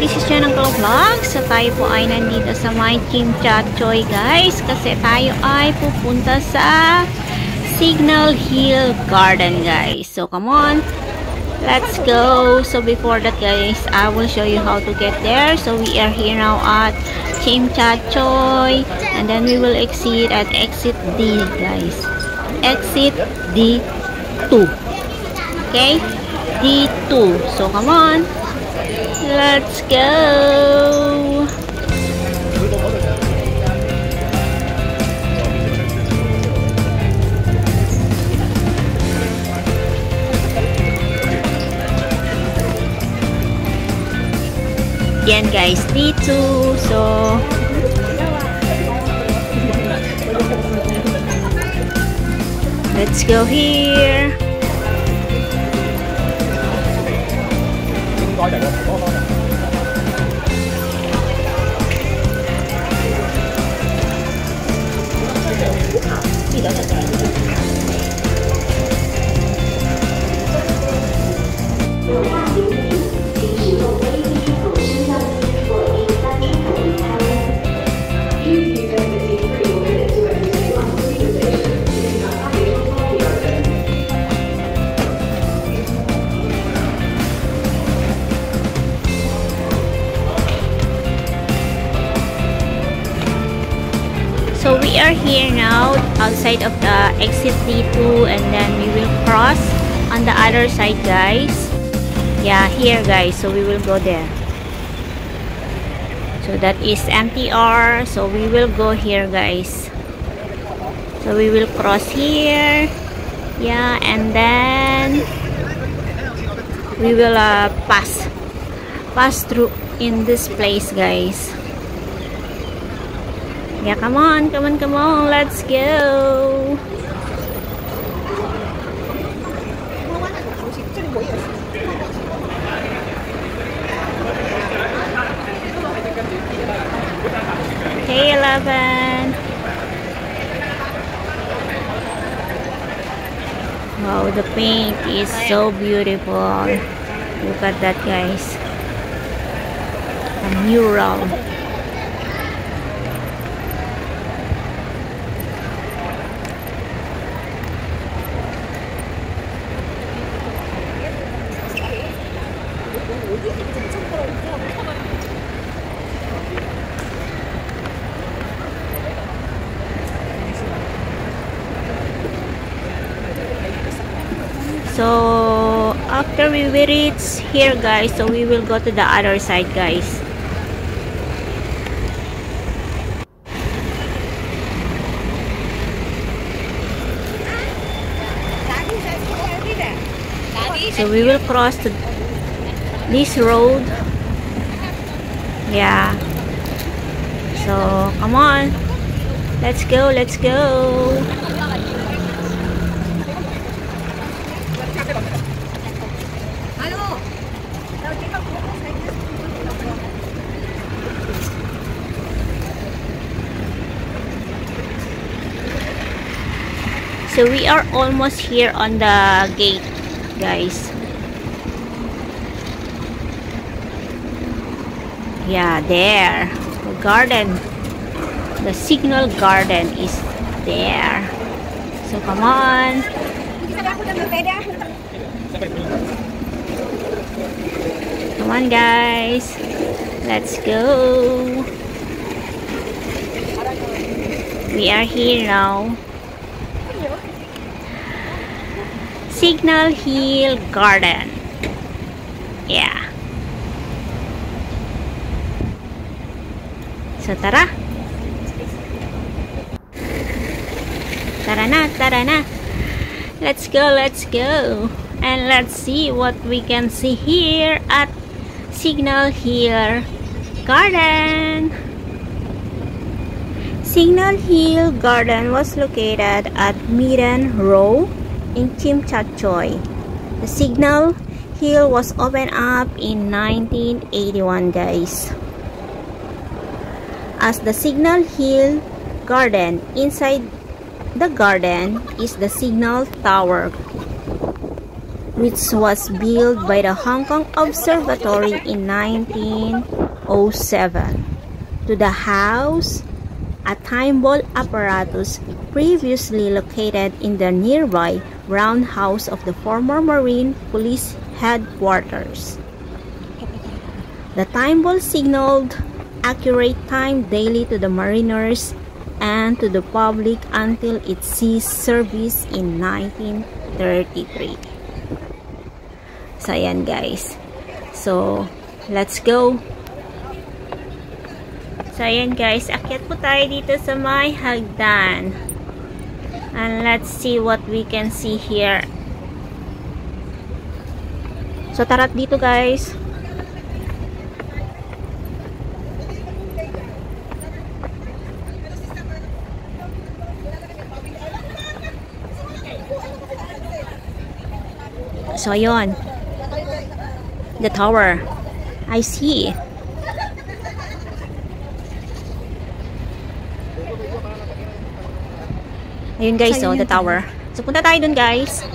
this is Jan ng Vlog. So tayo po ay nandito sa my Chim Chat Choy guys. Kasi tayo ay pupunta sa Signal Hill Garden guys. So come on, let's go. So before that guys, I will show you how to get there. So we are here now at Chim Chat Choy. And then we will exit at exit D guys. Exit D2. Okay? D2. So come on. Let's go! Yan guys, D2. So, let's go here. So we are here now outside of the exit D2 and then we will cross on the other side guys. Yeah, here guys. So we will go there. So that is MTR. So we will go here guys. So we will cross here. Yeah, and then we will pass through in this place guys. Yeah, come on, let's go. Okay, 11. Wow, the paint is so beautiful. Look at that, guys. A mural. So after we reach here guys, so we will go to the other side guys. So we will cross to this road. Yeah. So come on, let's go. So we are almost here on the gate, guys. Yeah, there. The garden. The Signal Garden is there. So come on. Come on, guys. Let's go. We are here now. Signal Hill Garden. Yeah. So tara. Tara na. Let's go. And let's see what we can see here at Signal Hill Garden. Signal Hill Garden was located at Meaden Row in Chim Chat Choy. The Signal Hill was opened up in 1981 guys. As the Signal Hill Garden, inside the garden is the Signal Tower, which was built by the Hong Kong Observatory in 19 1907 to the house, a time ball apparatus previously located in the nearby roundhouse of the former Marine Police headquarters. The time ball signaled accurate time daily to the mariners and to the public until it ceased service in 1933. So, ayan guys. So, let's go. So, ayan guys. Akyat po tayo dito sa may hagdan. And let's see what we can see here. So, tara't dito guys. So, ayun. The tower. I see. Ayun guys, so, the tower. So, punta tayo dun guys.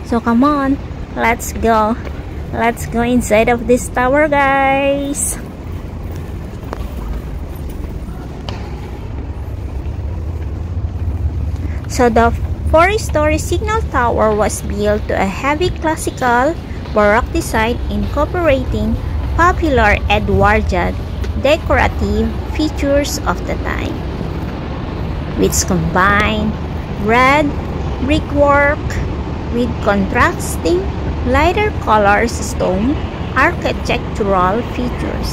So come on, let's go. Let's go inside of this tower, guys. So the 4-story signal tower was built to a heavy classical Baroque design incorporating popular Edwardian decorative features of the time, which combined red brickwork with contrasting lighter colors stone architectural features.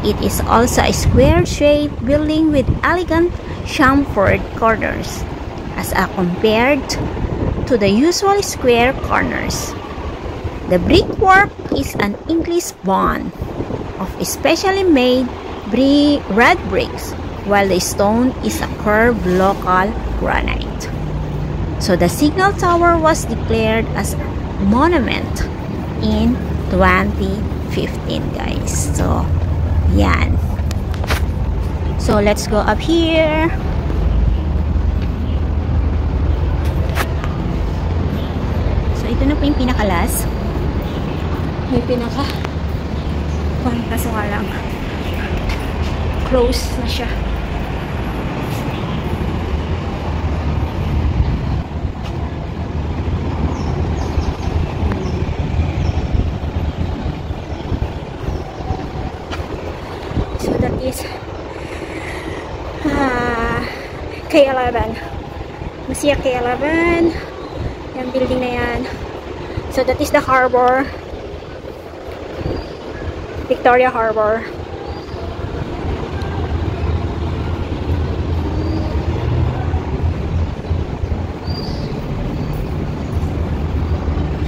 It is also a square-shaped building with elegant chamfered corners, as compared to the usual square corners. The brickwork is an English bond of specially made red bricks, while the stone is a curved local granite. So the signal tower was declared as a monument in 2015, guys. So, yan. So, let's go up here. So, ito na po yung pinakalas. May pinaka kaso nga lang close na siya. So that is K11. Masya K11. Yung building na yan. So that is the harbor. Victoria Harbor.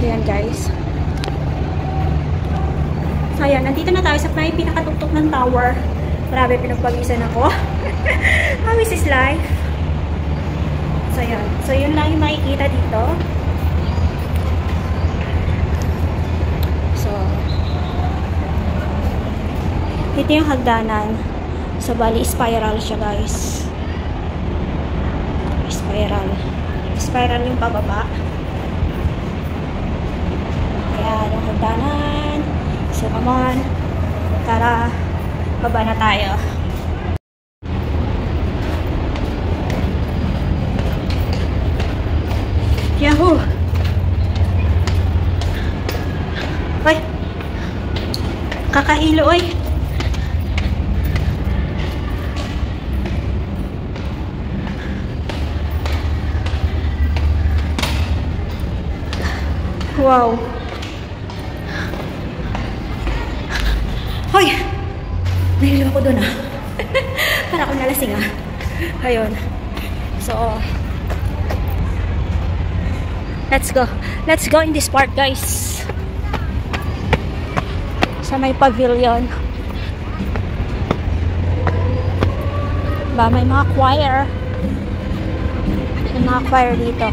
Ayan guys. So ayan, nandito na tayo sa pinakatuktok ng tower. Grabe, pinagpagisan ako. How is this life? So ayan. So yun lang yung makikita dito. So ito yung hagdanan. So bali spiral siya guys. Spiral. Spiral yung pababa. Ayan yung hagdanan. So come on. Tara. Baba na tayo. Yahoo! Ay! Kakahilo ay! Wow! Hoy! Nahilo ako doon ah. Para akong nalasing ah. Ayun. So, let's go. Let's go in this park, guys. Sa may pavilion. Ba, may mga choir. May mga choir dito.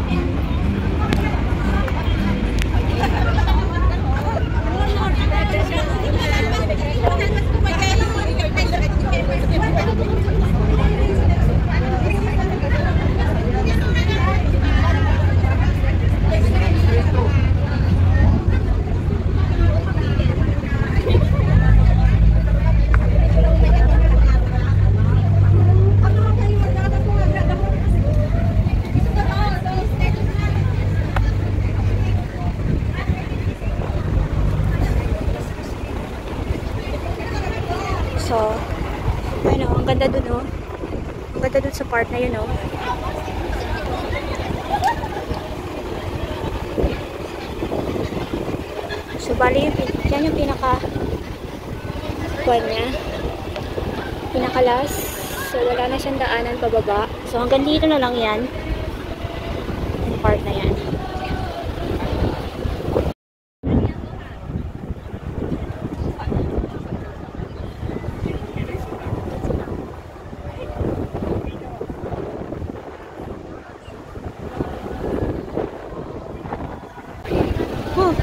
So, ano, ang ganda dun, oh. Ang ganda dun sa part na yun, oh. So, bali, yan yung pinaka kuwan niya. Pinaka-last. So, wala na siyang daanan pababa. So, hanggang dito na lang yan. Yung part na yan.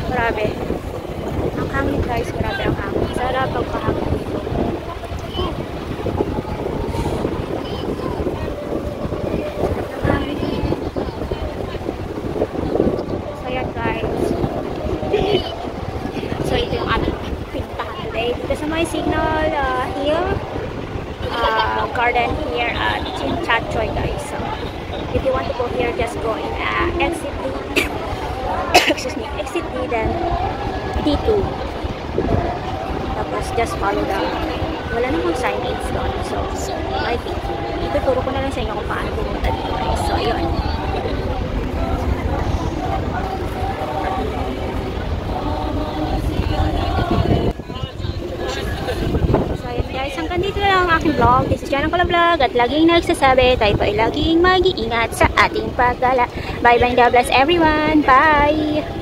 Grabe. Ang hangin guys, grabe ang hangin. Sarap ang pahangin dito. So yan guys. So ito yung aming pintahan today. Dito sa may Signal Hill Garden here at Chinchachoy guys. So if you want to go here, just go in exit D. Excuse me, exit D, then D2. Tapos just follow the, wala namang signage doon. So I think ituturo ko na lang sa inyo kung paano pumunta dito guys. So yun. So yun guys, hanggang dito na lang ang aking vlog. This is Janang Kula Vlog at laging nagsasabi tayo pa ay laging mag-iingat sa ating paggala. Bye bye, God bless everyone. Bye!